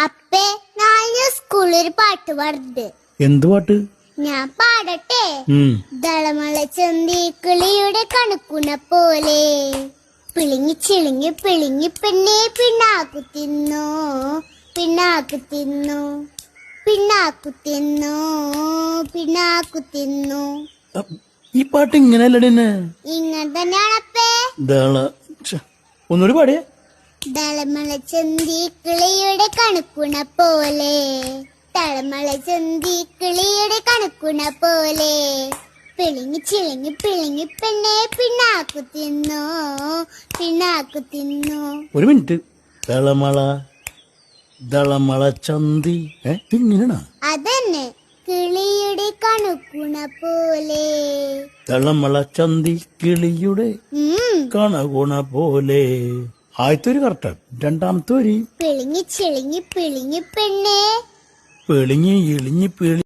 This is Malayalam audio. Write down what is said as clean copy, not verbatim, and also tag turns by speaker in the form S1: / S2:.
S1: അപ്പേ നാളെ സ്കൂളിൽ പാട്ട് പാടുന്നത്.
S2: എന്ത് പാട്ട്?
S1: ഞാൻ പാടട്ടെ. ദളമള ചന്തി കിളിയുടെ കണക്കുണ പോലെ പിളിങ്ങി ചിളിങ്ങി പിളിങ്ങി പെണ്ണെ പിണ്ണാക്കു തിന്നു പിണ്ണാക്കു തിന്നു പിണ്ണാക്കു തിന്നു പിണ്ണാക്കു തിന്നു.
S2: ഈ പാട്ട് ഇങ്ങനെയല്ലേ?
S1: ഇങ്ങനെ തന്നെയാണപ്പേ.
S2: ഒന്നുകൂടി പാടിയേ.
S1: ദളമള ചന്തി കിളിയുടെ കണക്കുണ പോലെ തളമള ചന്തി കിളിയുടെ കണക്കുണ പോലെ പിളിങ്ങി ചിളിങ്ങി പിളിങ്ങി പെണ്ണെ പിണ്ണാക്കു തിന്നു പിണ്ണാക്കു തിന്നു.
S2: ഒരു മിനിറ്റ്. ദളമള ചന്തി ഇങ്ങനെയാണോ?
S1: അതന്നെ, കിളിയുടെ കണക്കുണ പോലെ.
S2: ദളമള ചന്തി കിളിയുടെ കണകുണ പോലെ. ആദ്യത്തെ കറക്റ്റ്. രണ്ടാമത്തെ വരി
S1: പിളിങ്ങി ചിളിങ്ങി പിളിങ്ങി പെണ്ണെ
S2: പിളിങ്ങി ഇളിഞ്ഞി പിളി